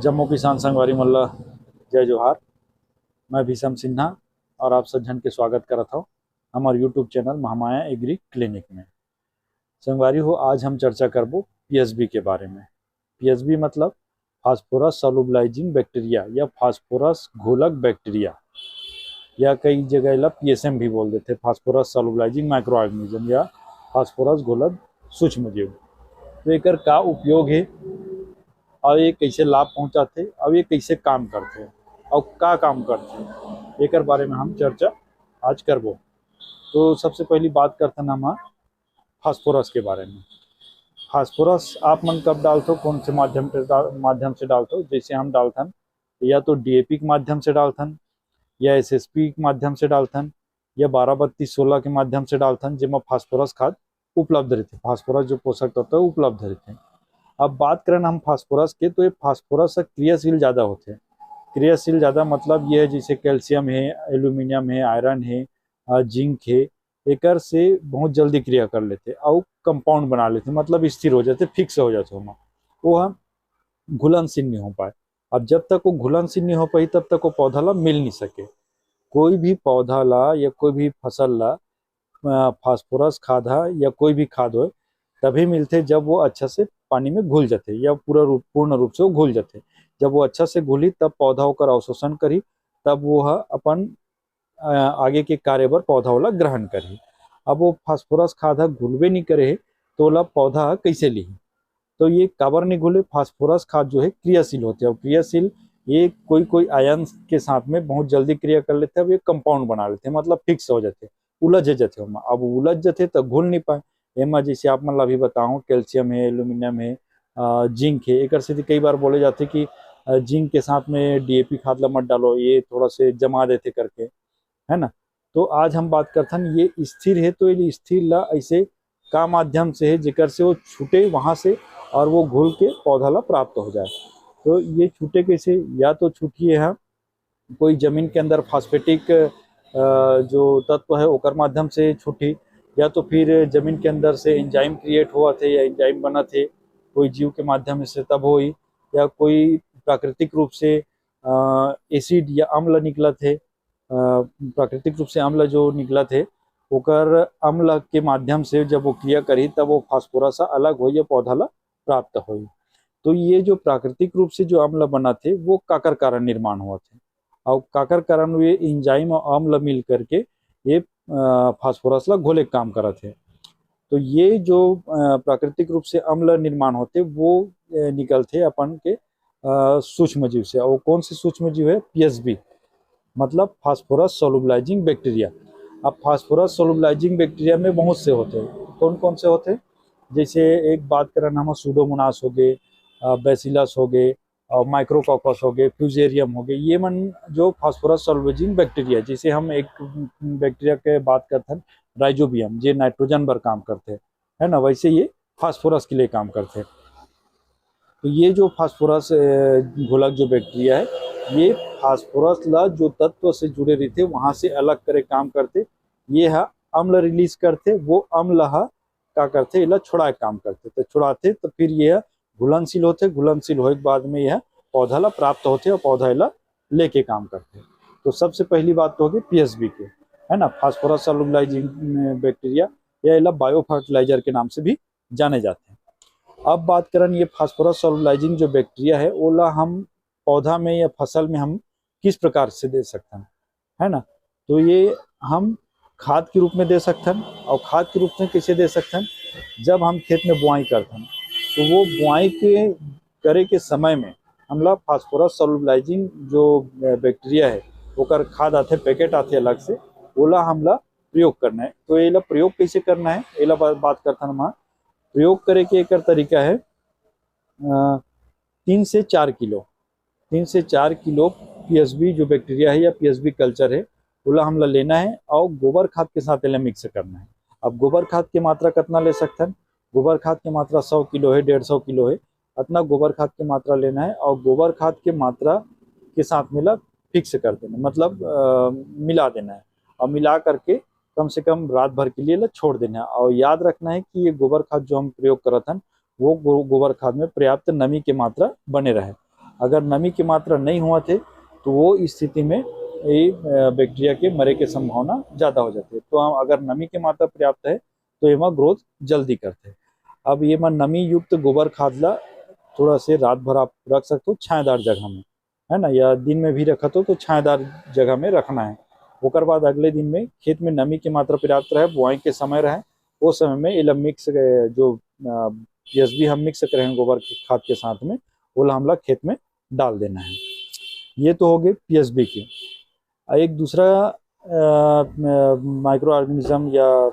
जम्मू किसान संघवारी मल्ला जय जोहार। मैं भीषम सिन्हा और आप सज्जन के स्वागत करत हूँ हमारे YouTube channel Mahamaya agri clinic में। संगवारी हो, आज हम चर्चा करबो पीएसबी के बारे में। पीएसबी मतलब फास्फोरस सॉल्युबलाइजिंग बैक्टीरिया या फास्फोरस घोलक बैक्टीरिया, या कई जगह ला पीएसएम भी बोल देते, फास्फोरस सॉल्युबलाइजिंग माइक्रो ऑर्गेनिज्म या फास्फोरस घोलक सूक्ष्म जीव। तो एकर का उपयोग है और ये कैसे लाभ पहुंचाते और ये कैसे काम करते और का काम करते, एक बारे में हम चर्चा आज करबो। तो सबसे पहली बात करते हैं हम फास्फोरस के बारे में। फास्फोरस आप मन कब डालते हो, कौन से माध्यम से डालते हो? जैसे हम डालथन या तो डीएपी के माध्यम से डालथन, या एसएसपी के माध्यम से डालथन, या 12-32-16 के माध्यम से डालथन, जिसमें फास्फोरस खाद उपलब्ध रहते, फास्फोरस जो पोषक तत्व है उपलब्ध रहते हैं। अब बात करें हम फास्फोरस के, तो ये फास्फोरस क्रियाशील ज़्यादा होते हैं। क्रियाशील ज़्यादा मतलब ये है जैसे कैल्शियम है, एल्यूमिनियम है, आयरन है, जिंक है, एकर से बहुत जल्दी क्रिया कर लेते और कंपाउंड बना लेते, मतलब स्थिर हो जाते, फिक्स हो जाते हम, वो हम घुलनशील नहीं हो पाए। अब जब तक वो घुलनशील नहीं हो पाई तब तक वो पौधा ला मिल नहीं सके। कोई भी पौधा ला या कोई भी फसल ला फास्फोरस खाद या कोई भी खाद हो तभी मिलते जब वो अच्छा से पानी में घुल जाते या पूर्ण रूप से वो घुल जाते। जब वो अच्छा से घुली तब पौधा होकर अवशोषण करी, तब वो अपन आगे के कार्य पर पौधा वाला ग्रहण करी। अब वो फास्फोरस खाद घुलबे नहीं करे तो वाला पौधा कैसे ली? तो ये काबर नहीं घुले? फास्फोरस खाद जो है क्रियाशील होते हैं, और क्रियाशील ये कोई कोई आयन के साथ में बहुत जल्दी क्रिया कर लेते हैं, अब ये कंपाउंड बना लेते हैं, मतलब फिक्स हो जाते, उलझ जाते। अब उलझ जाते तो घुल नहीं पाए। एमा जैसे आप मन अभी बताऊं, कैल्शियम है, एल्यूमिनियम है, जिंक है, एक से कई बार बोले जाते कि जिंक के साथ में डीएपी खाद ला मत डालो, ये थोड़ा से जमा देते करके, है ना। तो आज हम बात करते हैं ये स्थिर है, तो ये स्थिर ला ऐसे का माध्यम से है जेकर से वो छूटे वहां से और वो घुल के पौधा ला प्राप्त हो जाए। तो ये छूटे कैसे? या तो छूटिए है कोई जमीन के अंदर फास्फेटिक जो तत्व है ओकर माध्यम से छूटी, या तो फिर जमीन के अंदर से एंजाइम क्रिएट हुआ थे या एंजाइम बना थे कोई जीव के माध्यम से तब हुई, या कोई प्राकृतिक रूप से एसिड या अम्ल निकला थे, प्राकृतिक रूप से अम्ल जो निकला थे ओकर अम्ल के माध्यम से जब वो क्रिया करी तब वो फास्फोरस अलग हो या पौधा ला प्राप्त हो। तो ये जो प्राकृतिक रूप से जो अम्ल बना थे वो काकर कारण निर्माण हुआ थे, और काकर कारण वे एंजाइम और अम्ल मिल करके ये फास्फोरस ला घोले काम करा थे। तो ये जो प्राकृतिक रूप से अम्ल निर्माण होते वो निकलते अपन के सूक्ष्म जीव से। और कौन से सूक्ष्म जीव है? पीएसबी मतलब फास्फोरस सोलुबलाइजिंग बैक्टीरिया। अब फास्फोरस सोलुबलाइजिंग बैक्टीरिया में बहुत से होते हैं। कौन कौन से होते हैं? जैसे एक बात करें हम, सूडोमोनास हो गए, बैसिलस हो गए, और माइक्रोकॉकस हो गए, फ्यूजेरियम हो गए, ये मन जो फास्फोरस सोलुबलाइजिंग बैक्टीरिया। जैसे हम एक बैक्टीरिया के बात करते हैं राइजोबियम, जो नाइट्रोजन पर काम करते हैं, है ना, वैसे ये फास्फोरस के लिए काम करते हैं। तो ये जो फास्फोरस घोलक जो बैक्टीरिया है ये फास्फोरस ला जो तत्व से जुड़े रहते वहां से अलग करे काम करते, ये है अम्ल रिलीज करते, वो अम्ल का करते इला छुड़ाए काम करते, तो छुड़ाते तो फिर ये घुलनशील होते, घुलनशील होने के बाद में यह पौधा ला प्राप्त होते और पौधा इला लेके काम करते। तो सबसे पहली बात तो होगी पीएसबी के, है ना, फास्फोरस सॉल्युबलाइजिंग बैक्टीरिया, या इला बायो फर्टिलाइजर के नाम से भी जाने जाते हैं। अब बात करें ये फास्फोरस सॉल्युबलाइजिंग जो बैक्टीरिया है ओला हम पौधा में या फसल में हम किस प्रकार से दे सकते हैं, है ना। तो ये हम खाद के रूप में दे सकते हैं, और खाद के रूप में कैसे दे सकते हैं? जब हम खेत में बुआई करते हैं तो वो बुआई के करे के समय में हमला फास्फोरस सॉल्युबलाइजिंग जो बैक्टीरिया है ओकर खाद आते, पैकेट आते अलग से, ओला हमला प्रयोग करना है। तो ये प्रयोग कैसे करना है एला बात करते हैं हम। प्रयोग करे के एक तरीका है 3 से 4 किलो पीएसबी जो बैक्टीरिया है या पीएसबी कल्चर है ओला हमला लेना है और गोबर खाद के साथ इला मिक्स करना है। अब गोबर खाद की मात्रा कितना ले सकते हैं? गोबर खाद की मात्रा 100 किलो है, 150 किलो है, इतना गोबर खाद की मात्रा लेना है और गोबर खाद की मात्रा के साथ मिला फिक्स कर देना, मतलब मिला देना है, और मिला करके कम से कम रात भर के लिए छोड़ देना है। और याद रखना है कि ये गोबर खाद जो हम प्रयोग करते हैं वो गोबर खाद में पर्याप्त नमी की मात्रा बने रहे। अगर नमी की मात्रा नहीं हुआ थे तो वो इस स्थिति में ये बैक्टीरिया के मरे के संभावना ज़्यादा हो जाती है। तो हम अगर नमी की मात्रा पर्याप्त है तो ये ग्रोथ जल्दी करते हैं। अब ये नमी युक्त गोबर खाद ला थोड़ा से रात भर आप रख सकते हो छायादार जगह में, है ना, या दिन में भी रखा तो छायादार जगह में रखना है। ओकर बाद अगले दिन में खेत में नमी की मात्रा पर्याप्त रहे, बुआई के समय रहे, वो समय में इला मिक्स जो पीएसबी हम मिक्स करेंगे गोबर खाद के साथ में, वो हमला खेत में डाल देना है। ये तो हो गए पीएसबी की। एक दूसरा माइक्रो ऑर्गेनिज्म या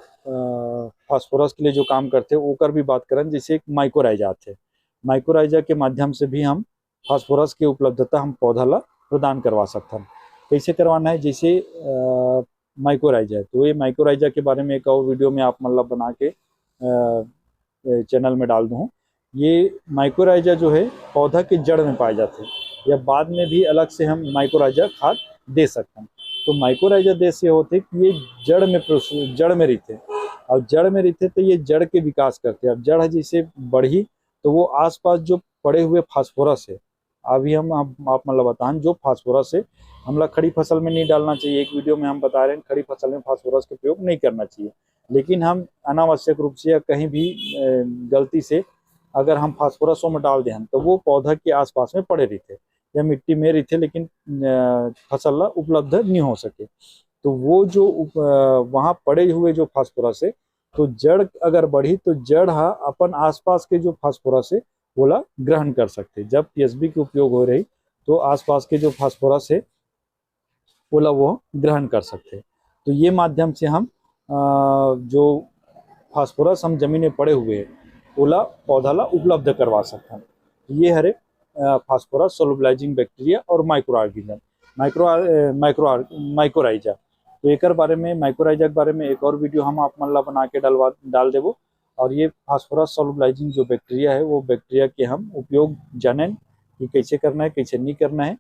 फास्फोरस के लिए जो काम करते हैं ओकर भी बात करें, जैसे एक माइक्रोराइजा आते हैं। माइक्रोराइजा के माध्यम से भी हम फास्फोरस की उपलब्धता हम पौधा ला प्रदान करवा सकते हैं। कैसे करवाना है, जैसे माइक्रोराइजा है तो ये माइक्रोराइजा के बारे में एक और वीडियो में आप मतलब बना के चैनल में डाल दूँ। ये माइक्रोराइजा जो है पौधा के जड़ में पाए जाते हैं, या बाद में भी अलग से हम माइक्रोराइजा खाद दे सकते हैं। तो माइक्रोराइजा दे से होते कि ये जड़ में रहते, और जड़ में रहते तो ये जड़ के विकास करते हैं। अब जड़ जैसे बढ़ी तो वो आसपास जो पड़े हुए फास्फोरस है, अभी हम आप मतलब बताएं जो फास्फोरस है हमला खड़ी फसल में नहीं डालना चाहिए। एक वीडियो में हम बता रहे हैं खड़ी फसल में फास्फोरस का प्रयोग नहीं करना चाहिए, लेकिन हम अनावश्यक रूप से या कहीं भी गलती से अगर हम फास्फोरसों में डाल दें तो वो पौधा के आसपास में पड़े रहते या मिट्टी में रहते, लेकिन फसल ला उपलब्ध नहीं हो सके। तो वो जो वहाँ पड़े हुए जो फास्फोरस है, तो जड़ अगर बढ़ी तो जड़ अपन आसपास के जो फास्फोरस है बोला ग्रहण कर सकते। जब पीएसबी के उपयोग हो रही तो आसपास के जो फास्फोरस है बोला वो ग्रहण कर सकते। तो ये माध्यम से हम जो फास्फोरस हम जमीन में पड़े हुए हैं ओला पौधा ला उपलब्ध करवा सकते हैं। ये हरे फास्फोरस सोलुबलाइजिंग बैक्टीरिया और माइक्रो ऑर्गेनिज्म माइक्रोराइजा। तो एक बारे में माइक्रोराइजा के बारे में एक और वीडियो हम आप मन ला बना के डाल देवो। और ये फास्फोरस सोलुबलाइजिंग जो बैक्टीरिया है वो बैक्टीरिया के हम उपयोग जाने कि कैसे करना है कैसे नहीं करना है।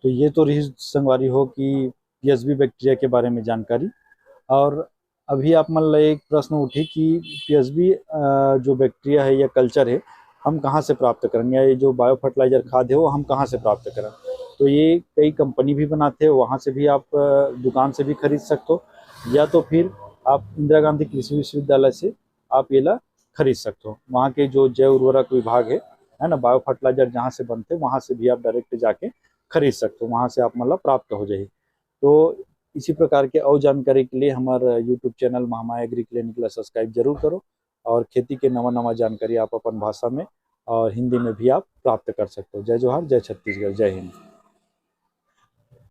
तो ये तो रही संगवारी हो कि पीएसबी बैक्टीरिया के बारे में जानकारी। और अभी आप मन ला एक प्रश्न उठी कि पीएसबी जो बैक्टीरिया है या कल्चर है हम कहाँ से प्राप्त करेंगे, या ये जो बायो फर्टिलाइजर खाद है वो हम कहाँ से प्राप्त करें। तो ये कई कंपनी भी बनाते हैं, वहाँ से भी आप दुकान से भी खरीद सकते हो, या तो फिर आप इंदिरा गांधी कृषि विश्वविद्यालय से आप ये ला खरीद सकते हो। वहाँ के जो जैव उर्वरक विभाग है ना, बायो फर्टिलाइजर जहाँ से बनते हैं वहाँ से भी आप डायरेक्ट जाके खरीद सकते हो, वहाँ से आप मतलब प्राप्त हो जाए। तो इसी प्रकार के और जानकारी के लिए हमारा YouTube channel Mahamaya agri clinic ला सब्सक्राइब जरूर करो, और खेती के नवा जानकारी आप अपन भाषा में और हिंदी में भी आप प्राप्त कर सकते हो। जय जोहार, जय छत्तीसगढ़, जय हिंद।